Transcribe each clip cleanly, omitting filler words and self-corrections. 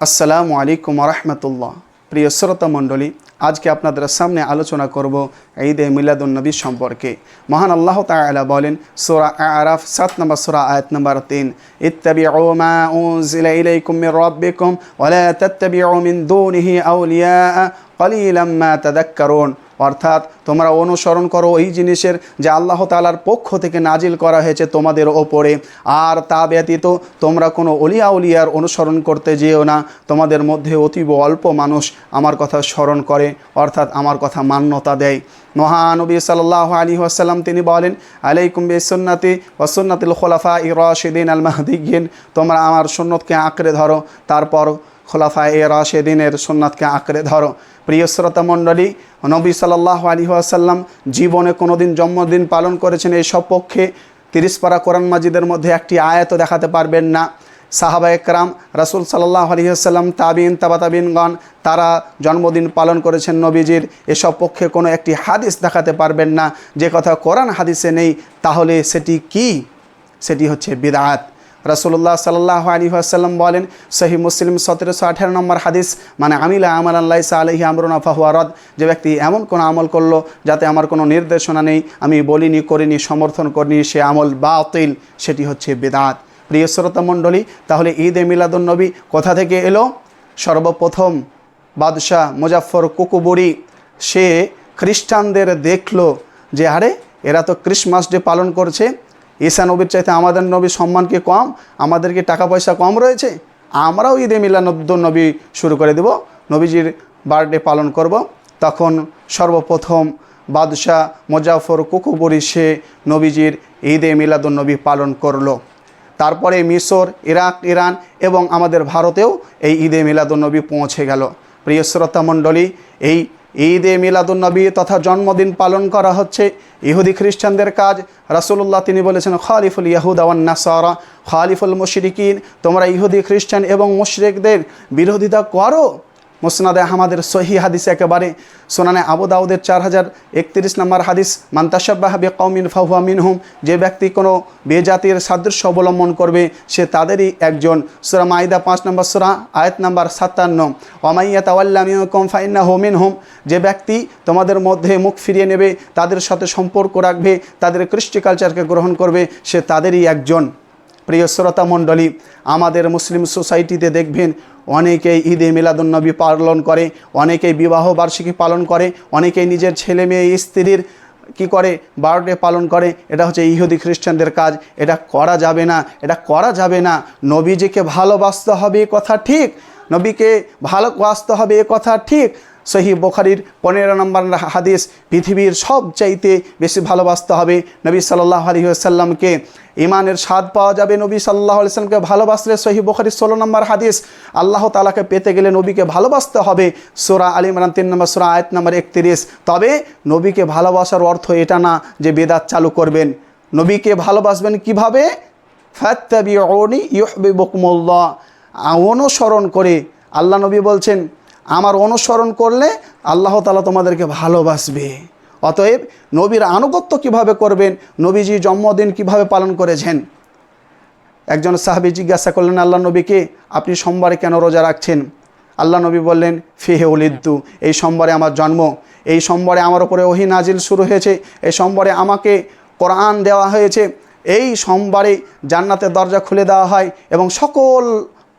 আসসালামু আলাইকুম রাহমাতুল্লাহ। প্রিয় শ্রোতা মণ্ডলী, আজকে আপনাদের সামনে আলোচনা করব ঈদে মিলাদুন্নবী সম্পর্কে। মহান আল্লাহ তাআলা বলেন সূরা আরাফ 7 নম্বর সূরা আয়াত নম্বর 3, ইত্তাবিউ মা উনজিলা ইলাইকুম মির রাব্বিকুম ওয়া লা তাত্তাবিউ মিন দুনিহি আউলিয়া ক্বালিলাম মা তাযাক্কারুন। অর্থাৎ তোমরা অনুসরণ করো ওই জিনিসের যা আল্লাহ তাআলার পক্ষ থেকে নাজিল করা হয়েছে তোমাদের ওপরে, আর তা ব্যতীত তোমরা কোনো উলিয়ার অনুসরণ করতে যেও না। তোমাদের মধ্যে অতীব অল্প মানুষ আমার কথা স্মরণ করে, অর্থাৎ আমার কথা মান্যতা দেয়। মহানবী সাল্লাল্লাহু আলাইহি ওয়াসাল্লাম তিনি বলেন, আলাইকুম বিসুন্নতি ওয়া সুন্নাতিল খুলাফায়ে রাশিদিন আল মাহদিয়্যিন। তোমরা আমার সুন্নতকে আঁকড়ে ধরো, তারপর খোলাফায়ে রাশিদিনের সুন্নাতকে আঁকড়ে ধরো। প্রিয় শ্রোতা মণ্ডলী, নবী সাল্লাল্লাহু আলাইহি ওয়াসাল্লাম জীবনে কোনোদিন জন্মদিন পালন করেছেন এই সপক্ষে 30 পারা কোরআন মাজিদের মধ্যে একটি আয়াতও দেখাতে পারবেন না। সাহাবায়ে কেরাম, রাসূল সাল্লাল্লাহু আলাইহি ওয়াসাল্লাম, তাবিঈন, তাবাতাবিঈনগণ তারা জন্মদিন পালন করেছেন নবীজির, এসব পক্ষে কোনো একটি হাদিস দেখাতে পারবেন না। যে কথা কোরআন হাদিসে নেই তাহলে সেটি কি? সেটি হচ্ছে বিদআত। রাসূলুল্লাহ সাল্লাল্লাহু আলাইহি ওয়াসাল্লাম বলেন, সহিহ মুসলিম 1718 নম্বর হাদিস, মানে আমিলা আমালান লাইসা আলাইহি আমরুনা ফাহুয়া রাদ। যে ব্যক্তি এমন কোনো আমল করলো যাতে আমার কোনো নির্দেশনা নেই, আমি বলিনি, করিনি, সমর্থন করিনি, সে আমল বাতিল, সেটি হচ্ছে বিদআত। প্রিয় শ্রোতা মণ্ডলী, তাহলে ঈদে মিলাদুন্নবী কোথা থেকে এলো? সর্বপ্রথম বাদশাহ মুজাফফর কুকুবুরি সে খ্রিস্টানদের দেখলো যে আরে এরা তো ক্রিসমাস ডে পালন করছে, ঈসা নবীর চাইতে আমাদের নবীর সম্মান কি কম? আমাদের কি টাকা পয়সা কম রয়েছে? আমরাও ঈদে মিলাদুন্নবী শুরু করে দেব, নবীজির বার্থডে পালন করব। তখন সর্বপ্রথম বাদশাহ মুজাফফর কুকুবুরি সে নবীজির ঈদে মিলাদুন্নবী পালন করলো। তারপরে মিশর, ইরাক, ইরান এবং আমাদের ভারতেও এই ঈদে মিলাদুন্নবী পৌঁছে গেল। প্রিয় শ্রোতা মণ্ডলী, এই ঈদে মিলাদুন্নবী তথা জন্মদিন পালন করা হচ্ছে ইহুদি খ্রিস্টানদের কাজ। রাসূলুল্লাহ তিনি বলেছেন, খালিফুল ইয়াহুদা ওয়ান নাসারা খালিফুল মুশরিকিন। তোমরা ইহুদি খ্রিস্টান এবং মুশরিকদের বিরোধিতা করো। মুসনাদে আহমদের সহিহ হাদিস, একেবারে সুনানে আবু দাউদের 4031 নম্বর হাদিস, মান তাশাব্বাহা বিকওমিন ফাহুয়া মিনহুম। যে ব্যক্তি কোনো বেজাতির সাদৃশ্য অবলম্বন করবে সে তাদেরই একজন। সূরা মাইদা 5 নম্বর সূরা আয়াত নম্বর 57, ওয়া মান ইয়াতাওয়াল্লা মিনকুম ফাইন্নাহু মিনহুম। যে ব্যক্তি তোমাদের মধ্যে মুখ ফিরিয়ে নেবে, তাদের সাথে সম্পর্ক রাখবে, তাদের কৃষ্টি কালচারকে গ্রহণ করবে, সে তাদেরই একজন। প্রিয় শ্রোতা মণ্ডলী, আমাদের মুসলিম সোসাইটিতে দেখবেন অনেকেই ঈদে মিলাদুন্নবী পালন করে, অনেকেই বিবাহ বার্ষিকী পালন করে, অনেকেই নিজের ছেলে মেয়ে স্ত্রীর কি করে বার্থডে পালন করে। এটা হচ্ছে ইহুদি খ্রিস্টানদের কাজ, এটা করা যাবে না, এটা করা যাবে না। নবীজিকে ভালোবাসতে হবে এ কথা ঠিক, নবীকে ভালোবাসতে হবে এ কথা ঠিক। সহিহ বুখারীর 15 নম্বর হাদিস, পৃথিবীর সবচাইতে বেশি ভালোবাসতে হবে নবী সাল্লাল্লাহু আলাইহি ওয়াসাল্লামকে। ইমানের স্বাদ পাওয়া যাবে নবী সাল্লাল্লাহু আলাইহি ওয়াসাল্লামকে ভালোবাসলে। সহিহ বুখারীর 16 নম্বর হাদিস, আল্লাহ তাআলাকে পেতে গেলে নবীকে ভালোবাসতে হবে। সূরা আলে ইমরান 3 নম্বর সূরা আয়াত নম্বর 31। তবে নবীকে ভালোবাসার অর্থ এটা না যে বেদাত চালু করবেন। নবীকে ভালোবাসবেন কিভাবে? ফাত্তাবিউনি ইউহিব্বুকুমুল্লাহ। অনুসরণ করে, আল্লাহ নবী বলছেন আমার অনুসরণ করলে আল্লাহ তাআলা তোমাদেরকে ভালোবাসবে। অতএব নবীর আনুগত্য কিভাবে করবেন, নবীজি জন্মদিন কিভাবে পালন করেছেন। একজন সাহাবী জিজ্ঞাসা করলেন আল্লাহ নবীকে, আপনি সোমবারে কেন রোজা রাখছেন? আল্লাহ নবী বললেন, ফিহে উলিদতু, এই সোমবারে আমার জন্ম, এই সোমবারে আমার উপরে ওহী নাজিল শুরু হয়েছে, এই সোমবারে আমাকে কোরআন দেওয়া হয়েছে, এই সোমবারে জান্নাতের দরজা খুলে দেওয়া হয় এবং সকল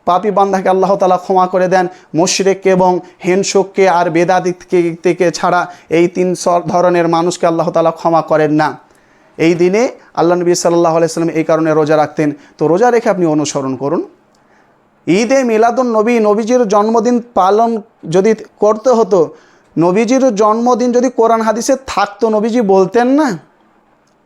পাপী বান্দাকে আল্লাহ তাআলা ক্ষমা করে দেন, মুশরিক এবং হিংসুককে আর বেদাতিকে ছাড়া এই 3 ধরনের মানুষকে আল্লাহ তাআলা ক্ষমা করেন না। এই দিনে আল্লাহ নবী সাল্লাল্লাহু আলাইহি ওয়াসাল্লাম এই কারণে রোজা রাখতেন। তো রোজা রেখে আপনি অনুসরণ করুন। ঈদে মিলাদুন্নবী, নবীজির জন্মদিন পালন যদি করতে হতো, নবীজির জন্মদিন যদি কোরআন হাদিসে থাকতো, নবীজি বলতেন না?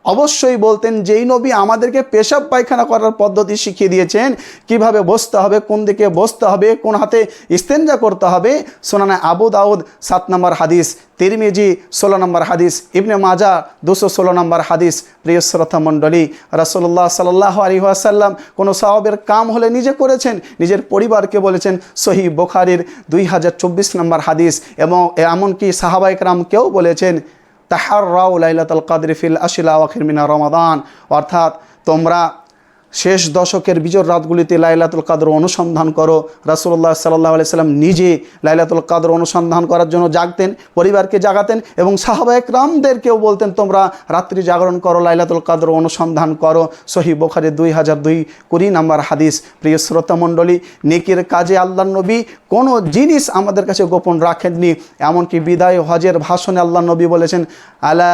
অবশ্যই বলতেন। যেই নবী আমাদেরকে পেশাব পায়খানা করার পদ্ধতি শিখিয়ে দিয়েছেন, কিভাবে বসতে হবে, কোন দিকে বসতে হবে, কোন হাতে ইস্তেঞ্জা করতে হবে। সুনানে আবু দাউদ 7 নম্বর হাদিস, তিরমিজি 16 নম্বর হাদিস, ইবনে মাজাহ 216 নম্বর হাদিস। প্রিয় শ্রোতা মণ্ডলী, রাসূলুল্লাহ সাল্লাল্লাহু আলাইহি ওয়াসাল্লাম কোনো সাহাবের কাম হলে নিজে করেছেন, নিজের পরিবারকে বলেছেন। সহিহ বুখারীর 2024 নম্বর হাদিস। এবং এমনকি সাহাবায়ে কেরামকেও বলেছেন, তাহাররাউ লাইলাতুল কদর ফিল আশরিল আওয়াখির মিনা রমাদান। অর্থাৎ তোমরা শেষ দশকের বিজোর রাতগুলিতে লাইলাতুল কদর অনুসন্ধান করো। রাসূলুল্লাহ সাল্লাল্লাহু আলাইহি সাল্লাম নিজে লাইলাতুল কদর অনুসন্ধান করার জন্য জাগতেন, পরিবারকে জাগাতেন এবং সাহাবায়ে কেরামদেরকেও বলতেন তোমরা রাত্রি জাগরণ করো, লাইলাতুল কদর অনুসন্ধান করো। সহিহ বুখারী 2220 নম্বর হাদিস। প্রিয় শ্রোতা মণ্ডলী, নেকির কাজে আল্লাহর নবী কোনো জিনিস আমাদের কাছে গোপন রাখেননি। এমনকি বিদায় হজের ভাষণে আল্লাহর নবী বলেছেন, আলা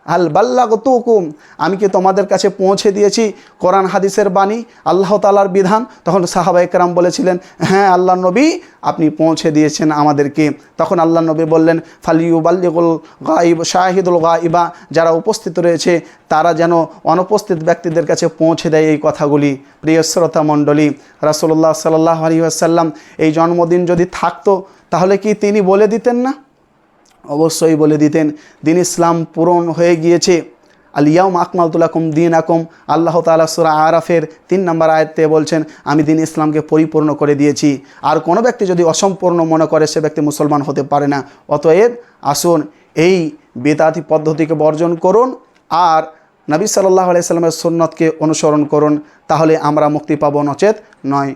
হাল বাল্লাগতুকুম, আমি কি তোমাদের কাছে পৌঁছে দিয়েছি কোরআন হাদিসের বাণী, আল্লাহ তাআলার বিধান? তখন সাহাবায়ে কেরাম বলেছিলেন, হ্যাঁ আল্লাহর নবী আপনি পৌঁছে দিয়েছেন আমাদেরকে। তখন আল্লাহর নবী বললেন, ফালিয়ুবাল্লিগুল গায়ব শাহিদুল গায়বা, যারা উপস্থিত রয়েছে তারা যেন অনুপস্থিত ব্যক্তিদের কাছে পৌঁছে দেয় এই কথাগুলি। প্রিয় শ্রোতা মণ্ডলী, রাসূলুল্লাহ সাল্লাল্লাহু আলাইহি ওয়াসাল্লাম এই জন্মদিন যদি থাকতো তাহলে কি তিনি বলে দিতেন না? অবশ্যই বলে দিতেন। দিন ইসলাম পূরণ হয়ে গিয়েছে। আল ইয়াউমা আকমালতু লাকুম দীনাকুম, আল্লাহ তাআলা সূরা আরাফের 3 নম্বর আয়াতে বলছেন, আমি দিন ইসলামকে পরিপূর্ণ করে দিয়েছি। আর কোনো ব্যক্তি যদি অসম্পূর্ণ মনে করে সে ব্যক্তি মুসলমান হতে পারে না। অতএব আসুন এই বিদআতি পদ্ধতিকে বর্জন করুন আর নবী সাল্লাল্লাহু আলাইহি সাল্লামের সুন্নতকে অনুসরণ করুন, তাহলে আমরা মুক্তি পাবো, নচেত নয়।